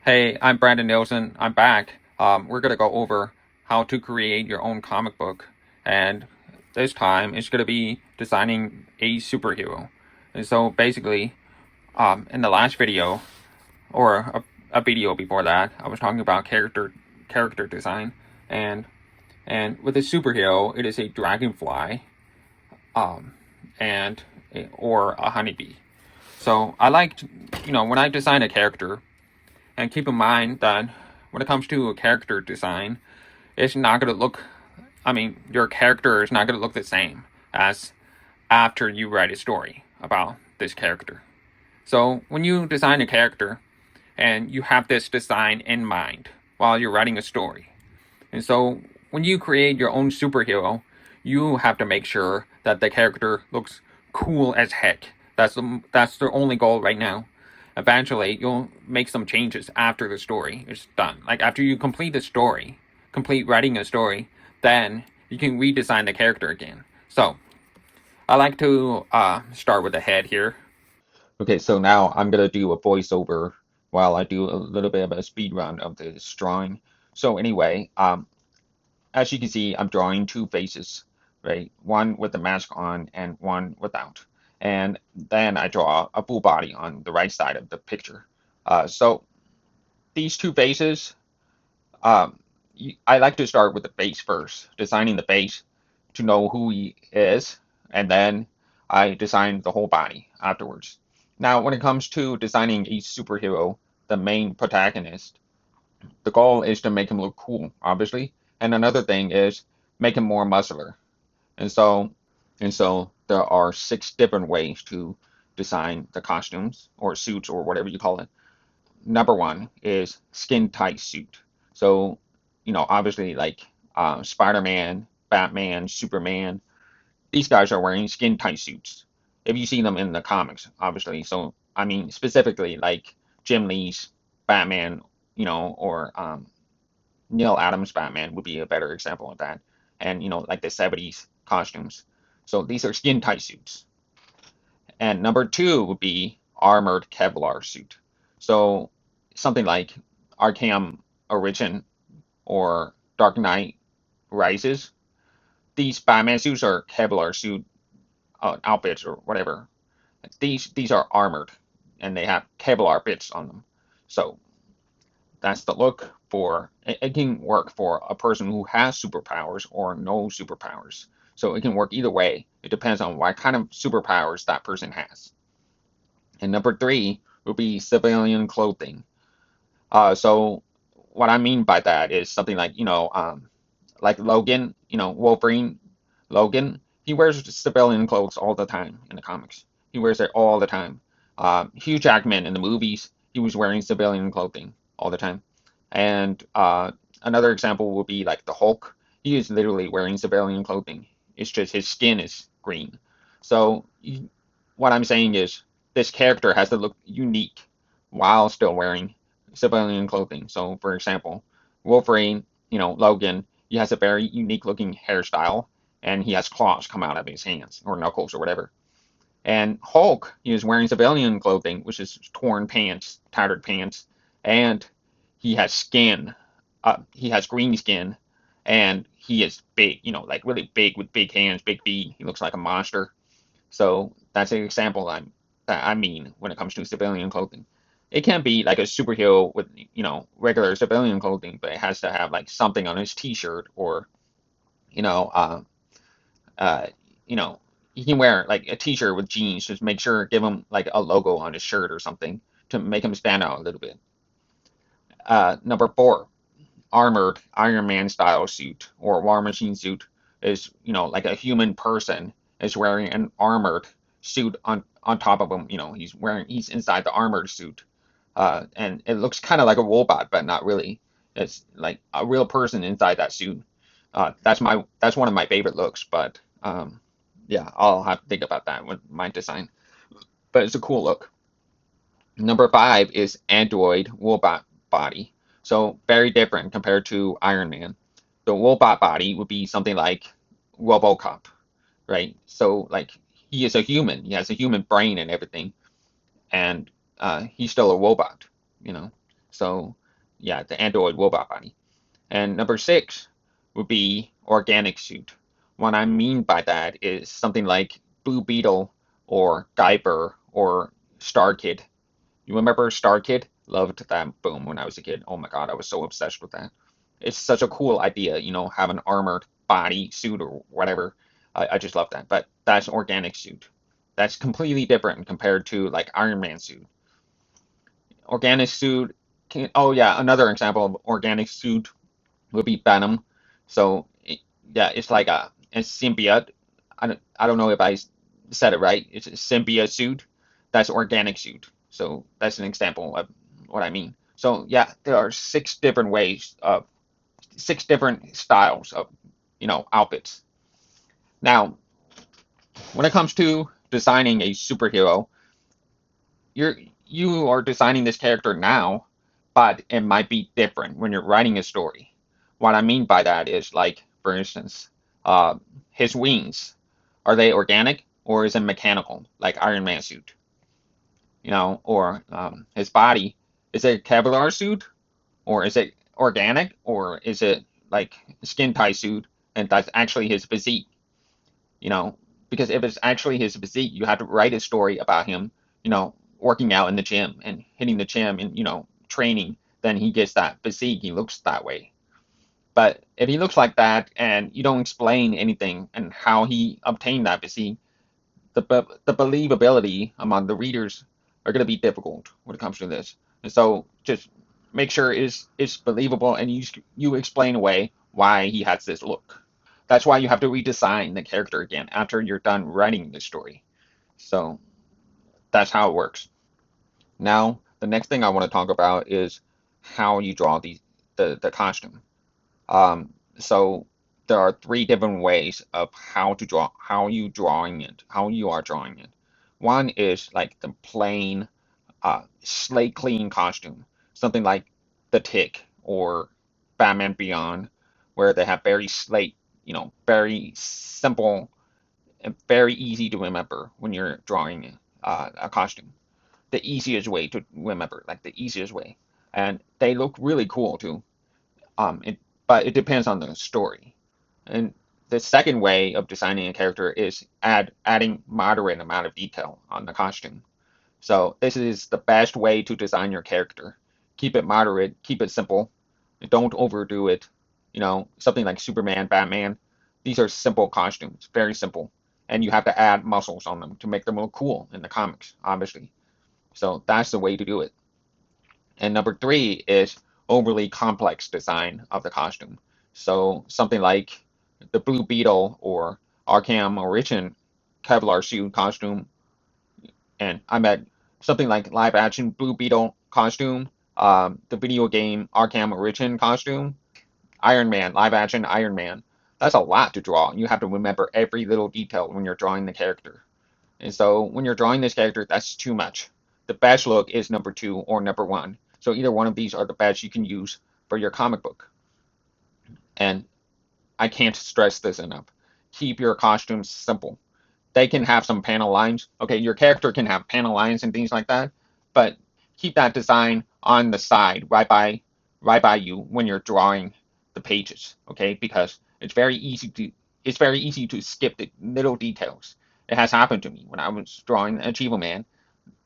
Hey, I'm Brandon Nielsen. I'm back. We're going to go over how to create your own comic book. And this time it's going to be designing a superhero. And so basically, in the last video, or a video before that, I was talking about character design. And and with a superhero, it is a dragonfly, um, or a honeybee. So I like, when I design a character, and keep in mind that when it comes to a character design, it's not going to look, your character is not going to look the same as after you write a story about this character. So when you design a character and you have this design in mind while you're writing a story, and so when you create your own superhero, you have to make sure that the character looks cool as heck. That's the only goal right now. Eventually, you'll make some changes after the story is done. Like after you complete the story, complete writing a story, then you can redesign the character again. So I like to start with the head here. Okay, so now I'm gonna do a voiceover while I do a little bit of a speed run of this drawing. So anyway, as you can see, I'm drawing two faces, right? One with the mask on and one without. And then I draw a full body on the right side of the picture. So these two faces, um, I like to start with the face first, designing the face to know who he is, and then I design the whole body afterwards. Now, when it comes to designing a superhero, the main protagonist, the goal is to make him look cool, obviously. And another thing is make him more muscular. And so and so there are six different ways to design the costumes or suits or whatever you call it. Number one is skin tight suit. So, obviously like Spider-Man, Batman, Superman, these guys are wearing skin tight suits. If you see them in the comics, obviously. So, I mean, specifically like Jim Lee's Batman, or Neil Adams Batman would be a better example of that. And, like the 70s costumes. So these are skin tight suits. And number two would be armored Kevlar suit. So something like Arkham Origin or Dark Knight Rises. These Batman suits are Kevlar suit outfits or whatever. These are armored and they have Kevlar bits on them. So that's the look for it can work for a person who has superpowers or no superpowers. So it can work either way. It depends on what kind of superpowers that person has. And number three would be civilian clothing. So what I mean by that is something like, like Logan, Wolverine, Logan, he wears civilian clothes all the time in the comics. He wears it all the time. Hugh Jackman in the movies, he was wearing civilian clothing all the time. And another example would be like the Hulk. He is literally wearing civilian clothing. It's just his skin is green. So what I'm saying is this character has to look unique while still wearing civilian clothing. So for example, Wolverine, Logan, he has a very unique looking hairstyle and he has claws come out of his hands or knuckles or whatever. And Hulk, he is wearing civilian clothing, which is torn pants, tattered pants, and he has skin. He has green skin, and he is big, like really big with big hands, big feet. He looks like a monster. So that's an example that I mean when it comes to civilian clothing. It can be like a superhero with, regular civilian clothing, but it has to have like something on his t-shirt or, you know, uh, uh, you know, he can wear like a t-shirt with jeans, just make sure give him like a logo on his shirt or something to make him stand out a little bit. Number four, armored Iron Man style suit or War Machine suit is, like a human person is wearing an armored suit on top of him. He's inside the armored suit, and it looks kind of like a robot, but not really. It's like a real person inside that suit. That's one of my favorite looks, but yeah, I'll have to think about that with my design. But it's a cool look. Number five is Android robot body. So very different compared to Iron Man. The robot body would be something like RoboCop, right? So like he is a human. He has a human brain and everything, and he's still a robot, you know. So yeah, the android robot body. And number six would be organic suit. What I mean by that is something like Blue Beetle or Guyver or Star Kid. You remember Star Kid? Loved that boom when I was a kid. Oh my God, I was so obsessed with that. It's such a cool idea, have an armored body suit or whatever. I just love that. But that's organic suit. That's completely different compared to like Iron Man suit. Organic suit oh yeah, another example of organic suit would be Venom. So yeah, it's like a symbiote. I don't know if I said it right. It's a symbiote suit. That's organic suit. So that's an example of what I mean. So yeah, there are six different styles of outfits. Now, when it comes to designing a superhero, you're you are designing this character now, but it might be different when you're writing a story. What I mean by that is like, for instance, uh, his wings, are they organic or is it mechanical, like Iron Man suit? Or his body, is it a Kevlar suit or is it organic or is it like skin tight suit and that's actually his physique? you know, because if it's actually his physique, you have to write a story about him, working out in the gym and hitting the gym and, training. Then he gets that physique, he looks that way. But if he looks like that and you don't explain anything and how he obtained that physique, the believability among the readers are going to be difficult when it comes to this. And so just make sure it's believable and you explain away why he has this look. That's why you have to redesign the character again after you're done writing the story. So that's how it works. Now, the next thing I want to talk about is how you draw the costume. So there are three different ways of how you are drawing it. One is like the plain, slate clean costume, something like the Tick or Batman Beyond, where they have very slate, very simple and very easy to remember when you're drawing a costume. The easiest way to remember, like the easiest way, and they look really cool too. But it depends on the story. And the second way of designing a character is adding moderate amount of detail on the costume. So this is the best way to design your character. Keep it moderate, keep it simple. Don't overdo it. Something like Superman, Batman. These are simple costumes, very simple. And you have to add muscles on them to make them look cool in the comics, obviously. So that's the way to do it. And number three is overly complex design of the costume. So something like the Blue Beetle or Arkham Origin Kevlar suit costume, and I'm at something like live action Blue Beetle costume, the video game Arkham Origin costume, Iron Man, live action Iron Man. That's a lot to draw. You have to remember every little detail when you're drawing the character. And so when you're drawing this character, that's too much. The best look is number two or number one. So either one of these are the best you can use for your comic book. And I can't stress this enough. Keep your costumes simple. They can have some panel lines. Okay, your character can have panel lines and things like that, but keep that design on the side, right by you when you're drawing the pages. Okay, because it's very easy to skip the little details. It has happened to me when I was drawing Achievement Man,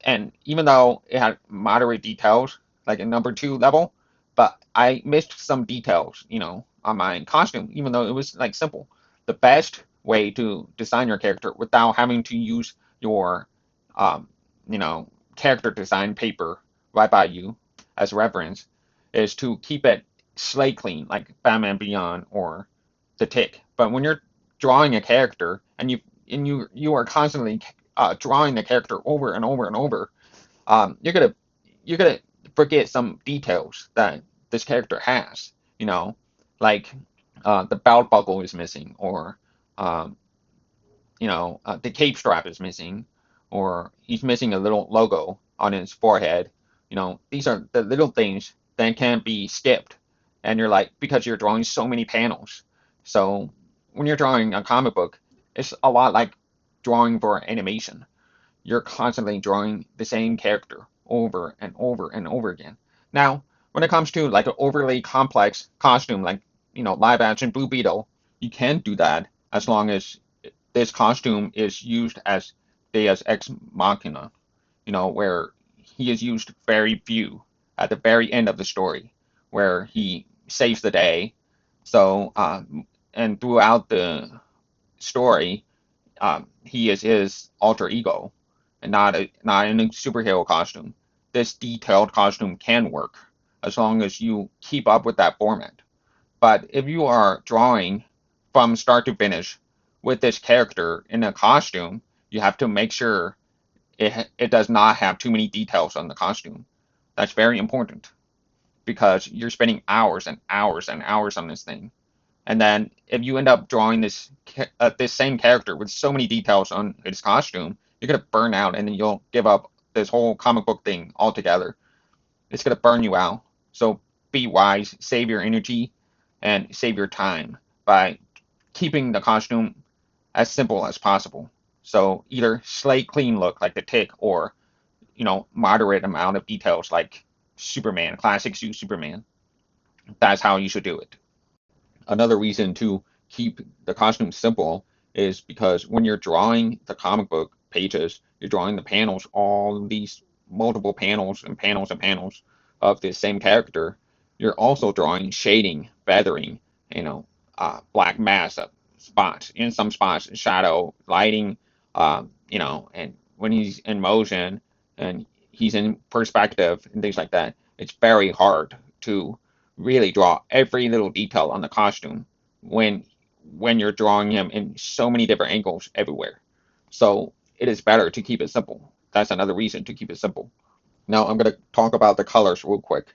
and even though it had moderate details, like a number two level, but I missed some details, on my costume, even though it was like simple. The best way to design your character without having to use your, um, you know, character design paper right by you as reference is to keep it slate clean, like Batman Beyond or The Tick. But when you're drawing a character and you are constantly drawing the character over and over and over, you're gonna forget some details that this character has. Like the belt buckle is missing, or um, the cape strap is missing, or he's missing a little logo on his forehead. These are the little things that can be skipped, and you're like, because you're drawing so many panels. So when you're drawing a comic book, it's a lot like drawing for animation. You're constantly drawing the same character over and over and over again. Now, When it comes to like an overly complex costume, like live action Blue Beetle, you can do that as long as this costume is used as Deus Ex Machina, where he is used very few at the very end of the story, where he saves the day. So, and throughout the story, he is his alter ego, and not in a superhero costume. This detailed costume can work as long as you keep up with that format. But if you are drawing from start to finish with this character in a costume, you have to make sure it does not have too many details on the costume. That's very important because you're spending hours and hours and hours on this thing. And then if you end up drawing this same character with so many details on his costume, you're gonna burn out and then you'll give up this whole comic book thing altogether. It's gonna burn you out. So be wise, save your energy, and save your time by keeping the costume as simple as possible. So either slate clean look like the Tick, or moderate amount of details like Superman, classic suit Superman. That's how you should do it. Another reason to keep the costume simple is because when you're drawing the comic book pages, you're drawing the panels, all these multiple panels and panels and panels of the same character. You're also drawing shading, feathering, black mask spots, in some spots, shadow, lighting, and when he's in motion and he's in perspective and things like that, it's very hard to really draw every little detail on the costume when you're drawing him in so many different angles everywhere. So it is better to keep it simple. That's another reason to keep it simple. Now I'm going to talk about the colors real quick.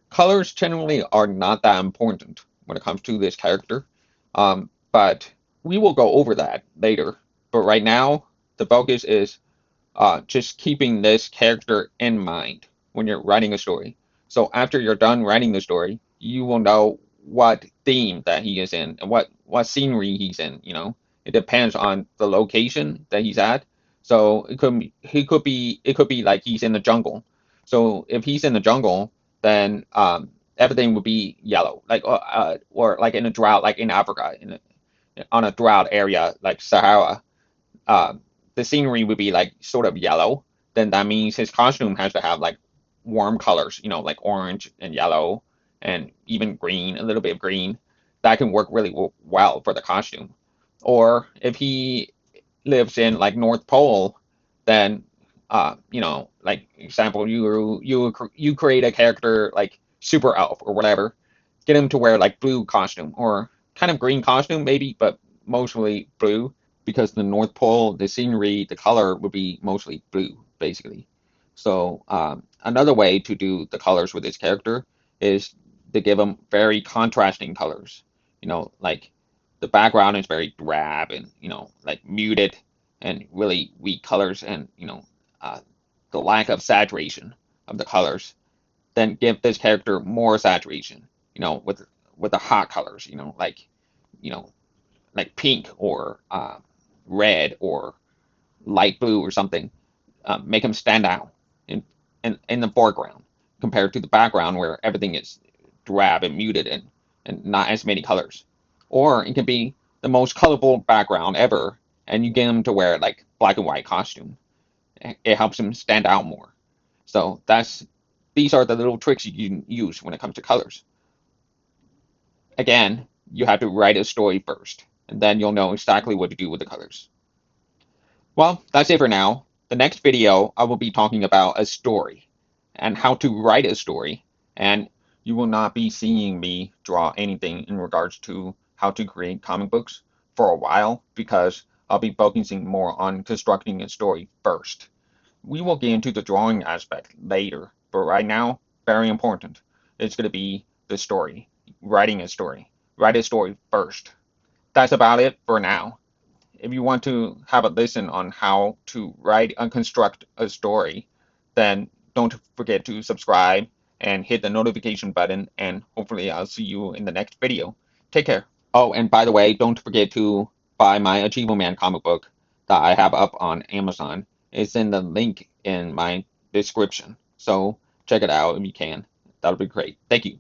Colors generally are not that important when it comes to this character, but we will go over that later. But right now, the focus is just keeping this character in mind when you're writing a story. So after you're done writing the story, you will know what theme that he is in and what scenery he's in. It depends on the location that he's at. So it could be like he's in the jungle. So if he's in the jungle, then everything would be yellow, like or like in a drought, like in Africa, on a drought area like Sahara, uh, the scenery would be like sort of yellow, then that means his costume has to have like warm colors, like orange and yellow and even green, a little bit of green. That can work really well for the costume. Or if he lives in like North Pole, then like example, you create a character like Super Elf or whatever, get him to wear like blue costume or kind of green costume maybe, but mostly blue because the North Pole, the scenery, the color would be mostly blue basically. So another way to do the colors with this character is to give him very contrasting colors. Like the background is very drab and like muted and really weak colors, and uh, the lack of saturation of the colors, then give this character more saturation, with the hot colors, you know like pink or red or light blue or something. Make him stand out in, in the foreground compared to the background where everything is drab and muted and not as many colors. Or it can be the most colorful background ever, and you get him to wear like black and white costume. It helps him stand out more. So these are the little tricks you can use when it comes to colors. Again, you have to write a story first, and then you'll know exactly what to do with the colors. Well, that's it for now. The next video, I will be talking about a story and how to write a story. And you will not be seeing me draw anything in regards to how to create comic books for a while because I'll be focusing more on constructing a story first. We will get into the drawing aspect later, but right now, very important. It's going to be the story, writing a story. Write a story first. That's about it for now. If you want to have a listen on how to write and construct a story, then don't forget to subscribe and hit the notification button, and hopefully I'll see you in the next video. Take care. Oh, and by the way, don't forget to buy my Achievement Man comic book that I have up on Amazon. It's in the link in my description. So check it out if you can. that'll be great. Thank you.